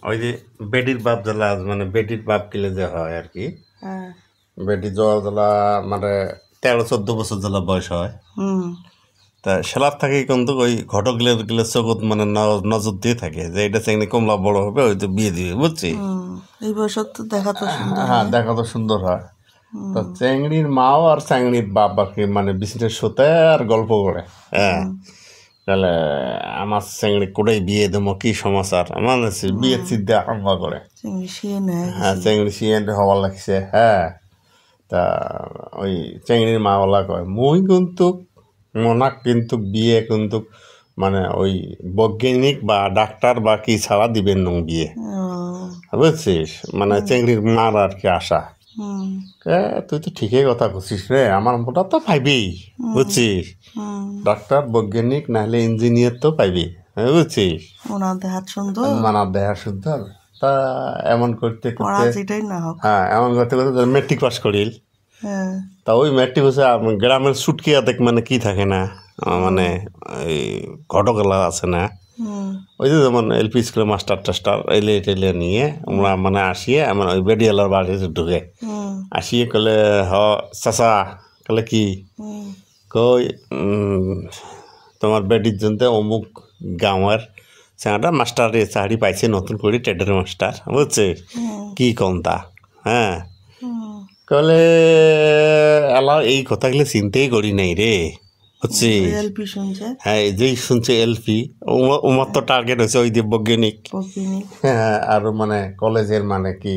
ওই যে বেডির বাপ জ্বালা মানে বেডির বাপ কিলে যে হয় আর কি, বেটি জল জ্বালা মানে 13-14 বছর জ্বালা বয়স হয়। তা সেলার থাকে কিন্তু ওই ঘটক গিলে চোখত মানে নজর দিয়ে থাকে যে এটা চেংড়ি কমলা বড় হবে ওই তো বিয়ে দিবে, বুঝছি। এই বয়স তো দেখা তো সুন্দর, হ্যাঁ দেখা তো সুন্দর হয়। তো চেংড়ির মাও আর চেংড়ির বাপ আর কি মানে বিছনের সাথে আর গল্প করে, হ্যাঁ তাহলে আমার চেংড়ি কোটাই বিয়ে দেবো কি সমাচার আমার বিয়ে সিদ্ধে আরম্ভ করে। হ্যাঁ চেংড়ি সিয়ে হওয়ার লাগছে, হ্যাঁ। তা ওই চেংড়ির মা ওলা কয় মুই কিন্তু মনাক কিন্তু বিয়ে কিন্তু মানে ওই বৈজ্ঞানিক বা ডাক্তার বা কি ছাড়া দিবেন নং বিয়ে, বুঝছিস, মানে চেংড়ির মার আর কি আশা। তুই তো ঠিকই কথা বলছিস রে, আমার মোটা তো পাইবি, বুঝছিস, ডাক্তার বৈজ্ঞানিক নাহলে ইঞ্জিনিয়ার তো পাইবি, বুঝছিস, মানার দেহা সুন্দর। তা এমন করতে করতে হ্যাঁ এমন করতে করতে মেট্রিক পাস করিল। তা ওই মেট্রিক হচ্ছে গ্রামের সুটকিয়া দেখ মানে কি থাকে না মানে এই ঘটকলা আছে না, ওই যে যেমন এলপি স্কুলে মাস্টার টাস্টার এলে টেলে নিয়ে আমরা মানে আসিয়ে আমার ওই বেডিয়ালার বাড়িতে ঢুকে আসিয়ে কলে হ চাচা কলে কি কই তোমার বেডির জন্য অমুক গাঁয়ের সেটা মাস্টার চাকরি পাইছে নতুন করে টেডের মাস্টার, বুঝছে কি কম তা, হ্যাঁ কলে এলা এই কথাগুলো চিন্তাই করি নাই রে, বুঝছি। হ্যাঁ যেই শুনছে এলপি উমার তো টার্গেট হয়েছে ওই যে বৈজ্ঞানিক, হ্যাঁ আর মানে কলেজের মানে কি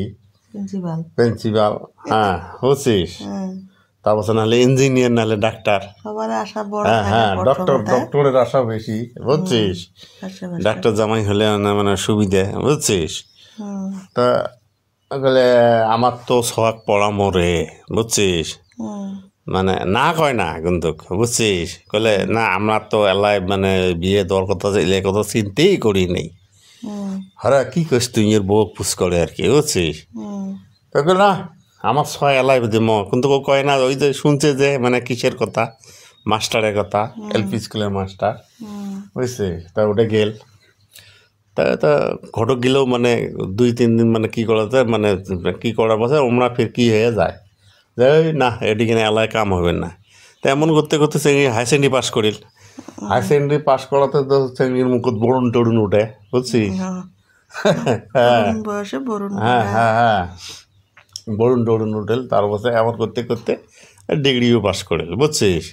প্রিন্সিপাল, হ্যাঁ বুঝছিস, তারপর নাহলে ইঞ্জিনিয়ার নাহলে ডাক্তার, হ্যাঁ হ্যাঁ ডক্টরের আশা বেশি, বুঝছিস, ডাক্তার জামাই হলে মানে সুবিধা, বুঝছিস। তা বলে আমার তো শখ পড়া মরে, বুঝছিস, মানে না কয় না কিন্তু, বুঝছিস, কলে না আমরা তো এলাই মানে বিয়ে দেওয়ার কথা এলে কথা চিন্তেই করি নেই, হরে কি করিস তুই এর বউ পুষ করে আর কি, বুঝছিস। তো না আমার ছয় এলাই দিম কিন্তু কয় না, ওই যে শুনছে যে মানে কিসের কথা, মাস্টারের কথা, এলপি স্কুলের মাস্টার, বুঝছিস। তা ওটা গেল, তা তা ঘটক গেলেও মানে 2-3 দিন মানে কি করা যায় মানে কি করার পাশে ওমরা ফির কি হয়ে যায় যে না এদিকে এলাকায় কাম হবে না। তা এমন করতে করতে চেংড়ি হাই সেকেন্ডারি পাস করিল, হাই সেকেন্ডারি পাস করাতে তো চেংড়ির মুখত বরুণ টরুণ উঠে, বুঝছিস, হ্যাঁ হ্যাঁ হ্যাঁ হ্যাঁ বরুণ টরুণ উঠেল। তার বসে এমন করতে করতে ডিগ্রিও পাস করিল, বুঝছিস।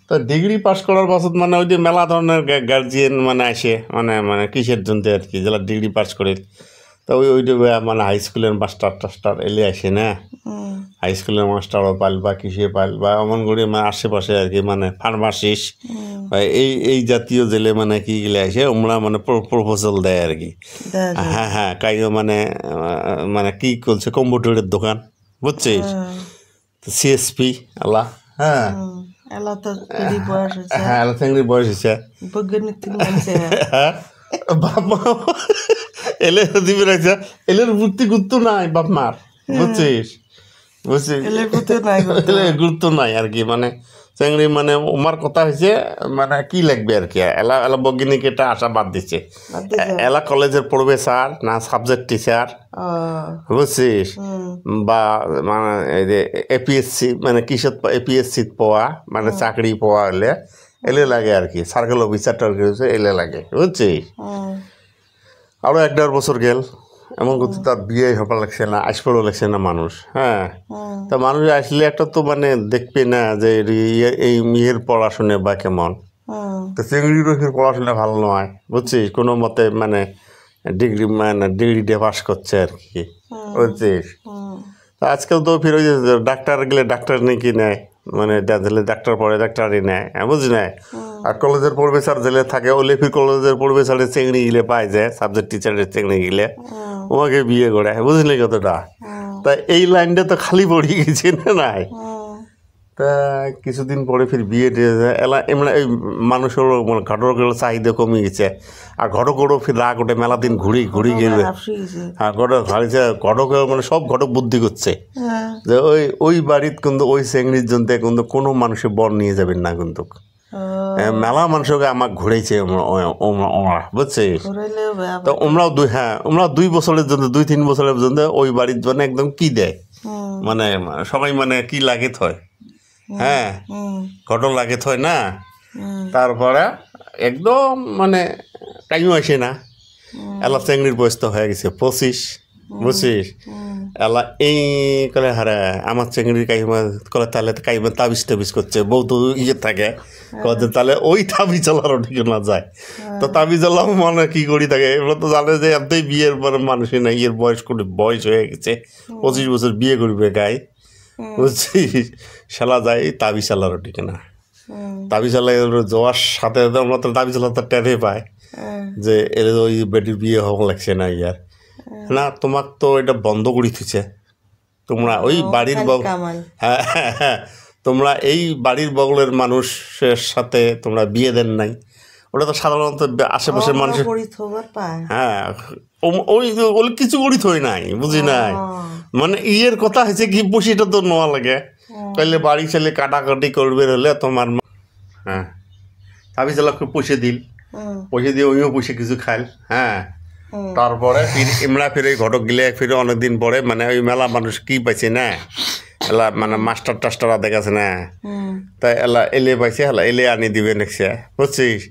তো ডিগ্রি পাস করার পাছত মানে ওই যে মেলা ধরনের গার্জিয়ান মানে আসে মানে মানে কিসের জন্য আর কি যারা ডিগ্রি পাস করিল। তো ওই যে মানে হাই স্কুলের মাস্টার টাস্টার এলে আসে না, হাই স্কুলের মাস্টারও পাইল বা কিসে পাইল বা এমন করে মানে আশেপাশে আর কি মানে ফার্মাসিস্ট বা এই জাতীয় জেলে মানে কি গেলে আসে ওমরা মানে প্রপোজাল দেয় আর কি, হ্যাঁ হ্যাঁ কাইও মানে মানে কি করছে কম্পিউটারের দোকান, বুঝছিস, সিএসপি আল্লাহ, হ্যাঁ হ্যাঁ চেংড়ির বয়স হয়েছে, বাপ মা এলে দিবে রাখছে এলের ভর্তি গুরুত্ব নাই বাপ মার, বুঝছিস, বুঝছিস গুরুত্ব নাই আর কি মানে চেংড়ি মানে ওমার কথা হয়েছে মানে কি লাগবে আর কি এলা এলা বৈজ্ঞানিক এটা আশা বাদ দিচ্ছে, এলা কলেজের পড়বে স্যার না সাবজেক্ট টিচার, বুঝছিস, বা মানে এই যে এপিএসসি মানে কিসত এপিএসসি পাওয়া মানে চাকরি পাওয়া হলে এলে লাগে আর কি, সার্কেল অফিসার টার্কেল এলে লাগে, বুঝছিস। আরও 1-1.5 বছর গেল এমন করতে তার বিয়ে হবার লাগছে না, আসপড়ও লাগছে না মানুষ, হ্যাঁ। তা মানুষ আসলে একটা তো মানে দেখবে না যে এই মেয়ের পড়াশুনে বা কেমন, তো চেংড়িরও পড়াশোনা ভালো নয়, বুঝছিস, কোনো মতে মানে ডিগ্রি দিয়ে পাস করছে আর কি, বুঝছিস। তা আজকাল তো ফির ওই যে ডাক্তার গেলে ডাক্তার নাকি নেয় মানে ডাক্তার পড়ে ডাক্তারই নেয়, বুঝলি না। আর কলেজের প্রফেসর জেলে থাকে ওলে ফির কলেজের প্রফেসরের চেংড়ি গিলে পায় যায়, সাবজেক্ট টিচারের চেংড়ি গিলে ওকে বিয়ে করে, বুঝলি কতটা। তা এই লাইনটা তো খালি পড়ে গেছে না নাই, তা কিছুদিন পরে ফির বিয়ে দিয়ে যায় এলা এমনি এই মানুষেরও মানে ঘটকের চাহিদা কমে গেছে, আর ঘটকেরও ফির রাগ ওঠে মেলা দিন ঘুরি গেলে, হ্যাঁ ঘটক হারিয়েছে ঘটকেও মানে সব ঘটক বুদ্ধি করছে যে ওই বাড়িত কিন্তু ওই চেংড়ির জন্য কিন্তু কোনো মানুষের বর নিয়ে যাবেন না কিন্তু, মেলা মানুষকে আমাক ঘুরাইছে ওরা বুঝছিস ঘুরাইলেও বেয়া তো ওমরাও 2 বছরের জন্য 2-3 বছরের জন্য ওই বাড়ির জন্য একদম কি দেয় মানে সবাই মানে কি লাগে থয় হ্যাঁ ঘটন লাগে থয় না তারপরে একদম মানে টাইম আসে না এলা চেংড়ির বয়স তো হয়ে গেছে 25 বুঝছিস এলা এই করে হারে আমার চেংড়ির কাইমা করে তাহলে কাইমা তাবিজ করছে বউ তো ইয়ে থাকে কত তাহলে ওই তাবিজ চলারও ঠিক না যায় তো তাবিজ চলাম মানে কি করি থাকে এগুলো তো জানে যে এতই বিয়ের পরে মানুষই না ইয়ের বয়স হয়ে গেছে 25 বছর বিয়ে করবে গায়ে বুঝছিস শালা যায় তাবিজ চালারও ঠিক না তাবিজ চালাই যাওয়ার সাথে আমরা তো তাবিজ চালা তো টেরে পায় যে এর ওই বেটির বিয়ে হওয়া লাগছে না ইয়ার না তোমাক তো এটা বন্ধ করে দিচ্ছে তোমরা ওই বাড়ির হ্যাঁ তোমরা এই বাড়ির বগলের মানুষের সাথে তোমরা বিয়ে দেন নাই ওটা তো সাধারণত আশেপাশের মানুষের হ্যাঁ ওই কিছু করি থই নাই বুঝি নাই মানে ইয়ের কথা হয়েছে কি বসিটা তো নেওয়া লাগে তাহলে বাড়ি ছেলে কাটাকাটি করবে হলে তোমার হ্যাঁ তাবি চালাকে পয়সা দিয়ে ওইও পয়সা কিছু খাইল হ্যাঁ তারপরে ফির এই ঘটক গিলে ফিরে অনেকদিন পরে মানে ওই মেলা মানুষ কি পাইছে না এলা মানে মাস্টার টাস্টার দেখাছে না তাই এলা এলে পাইছে হেলা এলে আনি দিবে নেক্সে বুঝছিস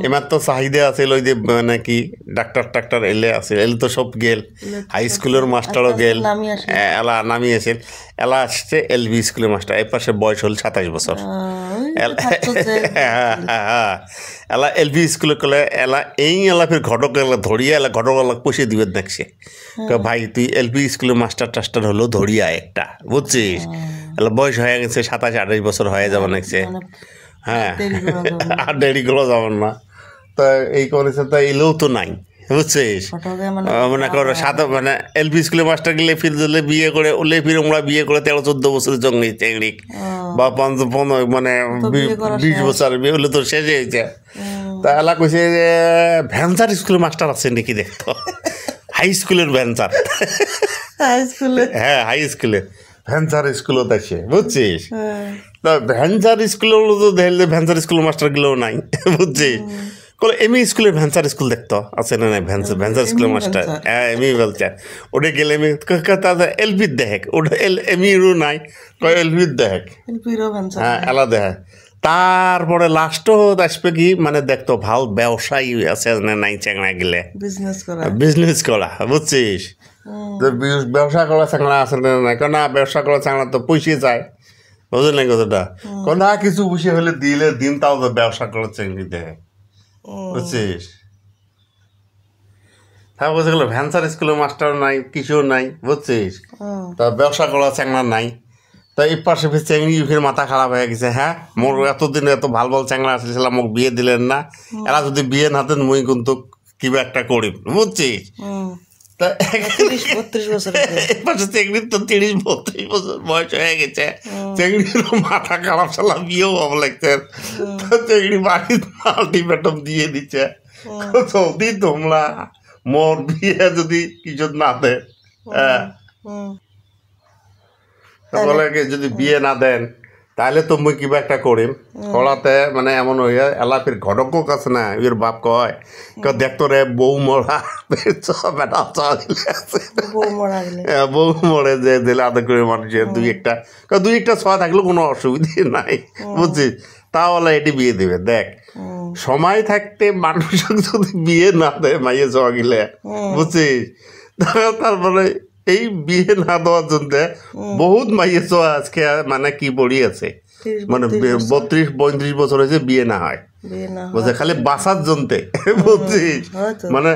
এমার তো চাহিদা আছিল ওই যে মানে কি ডাক্তার এলে আছিল এলে তো সব গেল হাই স্কুলের মাস্টারও গেল এলা নামি আছিল এলা আসছে LB স্কুলের মাস্টার এই পাশে বয়স হল 27 বছর এলা LB স্কুলে কলে এলা এই এলা ফির ঘটক এলা ধরিয়া এলা ঘটক এলা পয়সা দিবে দেখছে ভাই তুই LB স্কুলের মাস্টার টাস্টার হলো ধরিয়া একটা বুঝছিস এলা বয়স হয়ে গেছে 27-28 বছর হয়ে যাবে দেখছে হ্যাঁ আর দেরি করে যাবেন না তো এই করেছে তো এলেও তো নাই বুঝছিস মনে করো মানে LB স্কুলের মাস্টার গেলে ফির দিলে বিয়ে করে ওলে ফির আমরা বিয়ে করে 13-14 বছরের জঙ্গি চেংড়ি বা 15 মানে 20 বছর বিয়ে হলে তো শেষে হয়েছে তা এলা কইছে যে ভ্যানসার স্কুলের মাস্টার আছে নাকি দেখতো হাই স্কুলের ভ্যানসার হ্যাঁ হাই স্কুলে ভ্যানসার স্কুলত আছে বুঝছিস তো ভ্যানসার স্কুলেও তো দেখলে ভ্যানসার স্কুলের মাস্টার গুলোও নাই বুঝছিস কলে এমই স্কুলের ভ্যানসার স্কুল দেখতো আছে না নাই ভ্যানসার স্কুলের মাস্টার হ্যাঁ এমই বলছে ওটা গেলে এমই LB দেখ ওটা এমইরও নাই LB দেখ হ্যাঁ এলা দেখ তারপরে লাস্টও আসবে কি মানে দেখতো ভাল ব্যবসায়ী আছে না নাই চ্যাংড়া গেলে বিজনেস করা বুঝছিস ব্যবসা করা চ্যাংড়া আছে না নাই না ব্যবসা করা চ্যাংড়া তো পয়সা যায় বুঝলেন না কথাটা না কিছু পয়সা হলে দিলে দিন তাও তো ব্যবসা করা চেংড়ি দেয় বুঝছিস হ্যাঁ বুঝে গেল ভ্যানসার স্কুলের মাস্টার নাই কিছুও নাই বুঝছিস তা ব্যবসা করা চ্যাংড়া নাই তা এই পাশে ফির চেংড়ি ফির মাথা খারাপ হয়ে গেছে হ্যাঁ মোর এতদিন এত ভাল চ্যাংড়া আসছিলাম মোক বিয়ে দিলেন না এরা যদি বিয়ে না দেন মুই কিন্তু কিবা একটা করি বুঝছিস তা 32 বছর পাশে চেংড়ির তো 30-32 বছর বয়স হয়ে গেছে চেংড়ির মাথা খারাপ সালা বিয়েও ভালো লাগছে চেংড়ি বাড়ির আলটিমেটাম দিয়ে দিচ্ছে যদি তোমরা মোর বিয়ে যদি কিছু না দেয় হ্যাঁ বলে যদি বিয়ে না দেন তাহলে তো মুই কিবা একটা করিম করাতে মানে এমন হইয়া এলা ফির ঘটকও কাছে না এর বাপ কয় দেখতো রে বউ মরা বেটা বউ মরে যে দিলে আদা করে মানুষের দুই একটা ছোঁয়া থাকলেও কোনো অসুবিধে নাই বুঝছিস তাহলে এটি বিয়ে দিবে দেখ সময় থাকতে মানুষ যদি বিয়ে না দেয় মাইয়ে ছোঁয়া গেলে বুঝছিস তারপরে এই বিয়ে না দেওয়ার জন্য বহুত মাইয়ে ছোঁয়া আজকে মানে কি পড়ি আছে মানে 32-35 বছর হয়েছে বিয়ে না হয় বুঝছে খালি বাঁচার জন্যে বুঝছিস মানে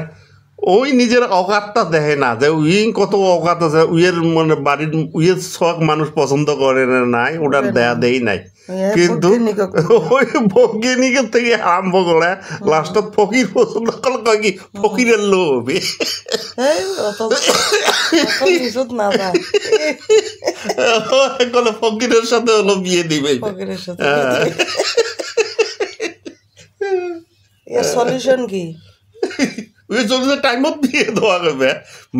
ওই নিজের অকাতটা দেখে না যে উই কত অকাত আছে উইয়ের মানে বাড়ির উইয়ের শখ মানুষ পছন্দ করে না নাই ওটার দেয়া দেই নাই কিন্তু ওই বৈজ্ঞানিকের থেকে আরম্ভ করে লাস্টত ফকির পছন্দ করলে কয় কি ফকিরের লোভ ফকিরের সাথে হলো বিয়ে দিবে সলিউশন কি টাইমত বিয়ে দেওয়া হবে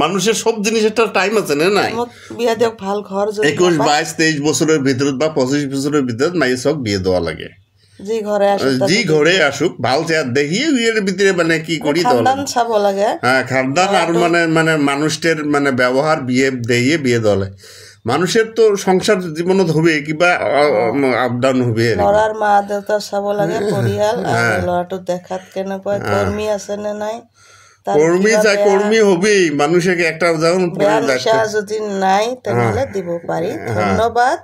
মানুষের সব জিনিসের টাইম আছে না নাই 21-22-23 বছরের ভিতরে বা 25 বছরের ভিতরে মাইয়ের সব বিয়ে দেওয়া লাগে যি ঘৰে আসে যি ঘৰে আসুক ভাল চেয়ার দেখিয়ে এর ভিতরে মানে কি করি তো খানদান চাব লাগে হ্যাঁ খানদান আর মানে মানুষের মানে ব্যবহার বিয়ে দেখিয়ে বিয়ে দলে মানুষের তো সংসার জীবনত হবে কিবা আপ ডাউন হবে ল'ৰাৰ মা দেউতা চাব লাগে পৰিয়াল আৰু ল'ৰাটো দেখাত কেনেকুৱা কৰ্মী আছে নে নাই তাৰ কর্মী চাই কর্মী হবেই মানুষকে একটা যখন বেয়া নিচা যদি নাই তেনেহ'লে দিব পাৰি ধন্যবাদ